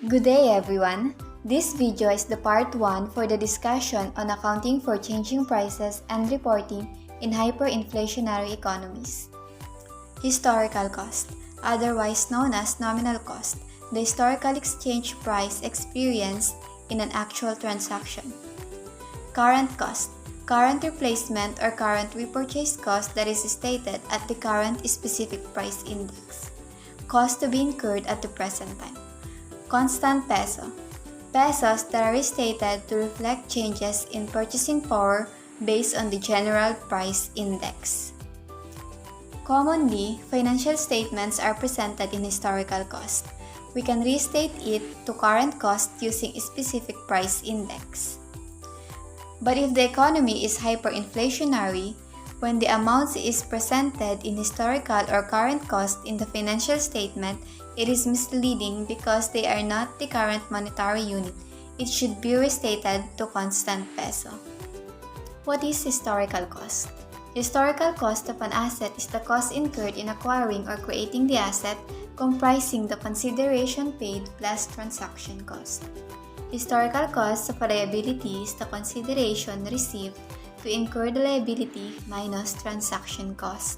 Good day everyone! This video is the part 1 for the discussion on accounting for changing prices and reporting in hyperinflationary economies. Historical cost, otherwise known as nominal cost, the historical exchange price experienced in an actual transaction. Current cost, current replacement or current repurchase cost that is stated at the current specific price index. Cost to be incurred at the present time. Constant peso, pesos that are restated to reflect changes in purchasing power based on the general price index. Commonly, financial statements are presented in historical cost. We can restate it to current cost using a specific price index. But if the economy is hyperinflationary, when the amount is presented in historical or current cost in the financial statement, it is misleading because they are not the current monetary unit. It should be restated to constant peso. What is historical cost? Historical cost of an asset is the cost incurred in acquiring or creating the asset, comprising the consideration paid plus transaction cost. Historical cost of a liability is the consideration received to incur the liability minus transaction cost.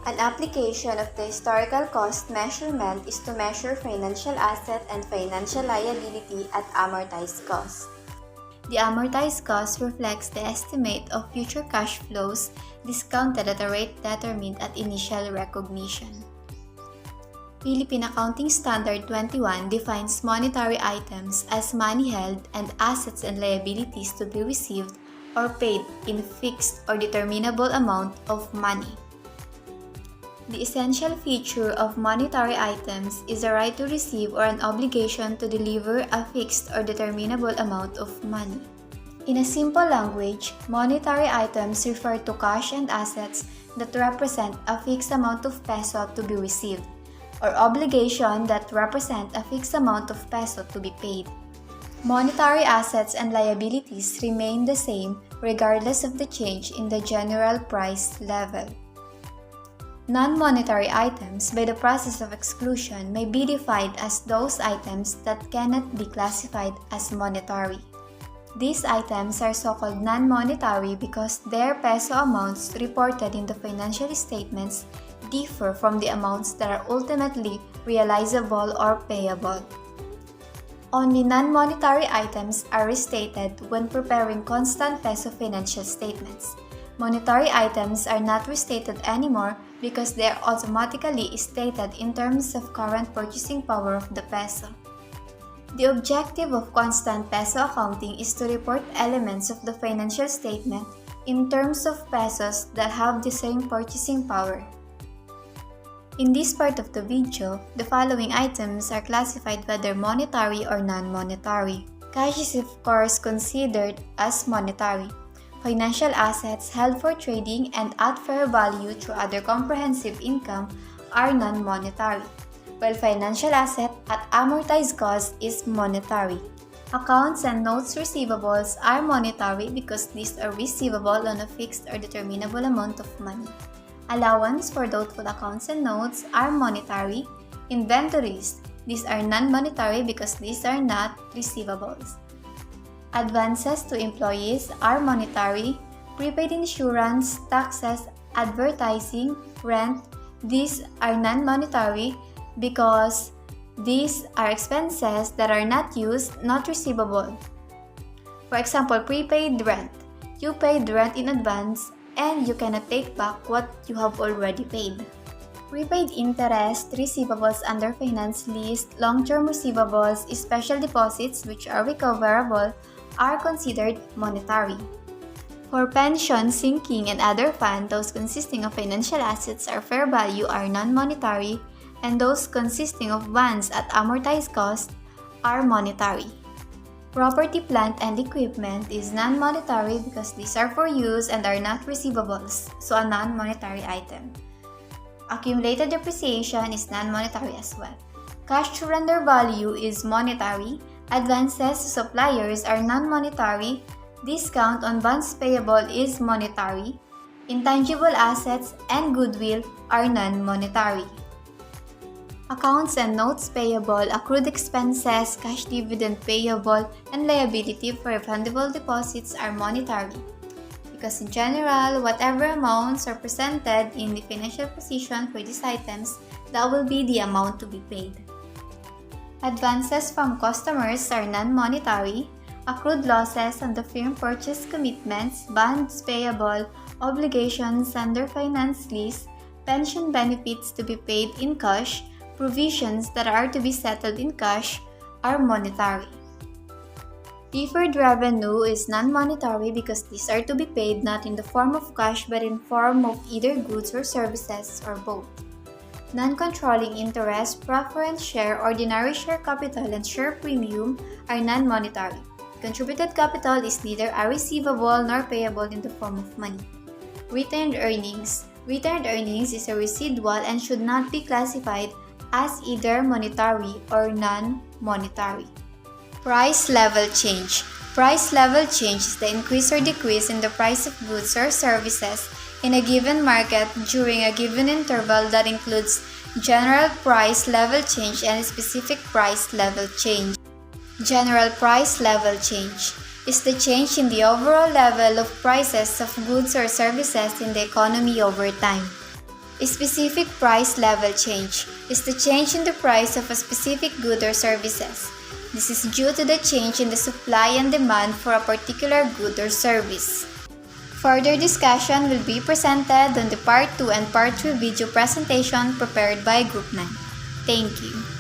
An application of the historical cost measurement is to measure financial asset and financial liability at amortized cost. The amortized cost reflects the estimate of future cash flows discounted at a rate determined at initial recognition. Philippine Accounting Standard 21 defines monetary items as money held and assets and liabilities to be received or paid in fixed or determinable amount of money. The essential feature of monetary items is a right to receive or an obligation to deliver a fixed or determinable amount of money. In a simple language, monetary items refer to cash and assets that represent a fixed amount of peso to be received, or obligation that represent a fixed amount of peso to be paid. Monetary assets and liabilities remain the same regardless of the change in the general price level. Non-monetary items, by the process of exclusion, may be defined as those items that cannot be classified as monetary. These items are so-called non-monetary because their peso amounts reported in the financial statements differ from the amounts that are ultimately realizable or payable. Only non-monetary items are restated when preparing constant peso financial statements. Monetary items are not restated anymore because they are automatically stated in terms of current purchasing power of the peso. The objective of constant peso accounting is to report elements of the financial statement in terms of pesos that have the same purchasing power. In this part of the video, the following items are classified whether monetary or non-monetary. Cash is of course considered as monetary. Financial assets held for trading and at fair value through other comprehensive income are non-monetary, while financial asset at amortized cost is monetary. Accounts and notes receivables are monetary because these are receivable on a fixed or determinable amount of money. Allowance for doubtful accounts and notes are monetary. Inventories, these are non-monetary because these are not receivables. Advances to employees are monetary. Prepaid insurance, taxes, advertising, rent, these are non-monetary because these are expenses that are not used, not receivable. For example, prepaid rent. You paid rent in advance and you cannot take back what you have already paid. Prepaid interest, receivables under finance lease, long-term receivables, special deposits which are recoverable are considered monetary. For pension, sinking, and other funds, those consisting of financial assets or fair value are non-monetary, and those consisting of bonds at amortized cost are monetary. Property, plant, and equipment is non-monetary because these are for use and are not receivables, so a non-monetary item. Accumulated depreciation is non-monetary as well. Cash surrender value is monetary. Advances to suppliers are non-monetary. Discount on bonds payable is monetary. Intangible assets and goodwill are non-monetary. Accounts and notes payable, accrued expenses, cash dividend payable, and liability for refundable deposits are monetary. Because in general, whatever amounts are presented in the financial position for these items, that will be the amount to be paid. Advances from customers are non-monetary. Accrued losses on the firm purchase commitments, bonds payable, obligations under finance lease, pension benefits to be paid in cash, provisions that are to be settled in cash are monetary. Deferred revenue is non-monetary because these are to be paid not in the form of cash but in form of either goods or services or both. Non-controlling interest, preference share, ordinary share capital, and share premium are non-monetary. Contributed capital is neither a receivable nor payable in the form of money. Retained earnings. Retained earnings is a residual and should not be classified as either monetary or non-monetary. Price level change. Price level change is the increase or decrease in the price of goods or services in a given market during a given interval that includes general price level change and specific price level change. General price level change is the change in the overall level of prices of goods or services in the economy over time. A specific price level change is the change in the price of a specific good or services. This is due to the change in the supply and demand for a particular good or service. Further discussion will be presented on the Part 2 and Part 3 video presentation prepared by Group 9. Thank you.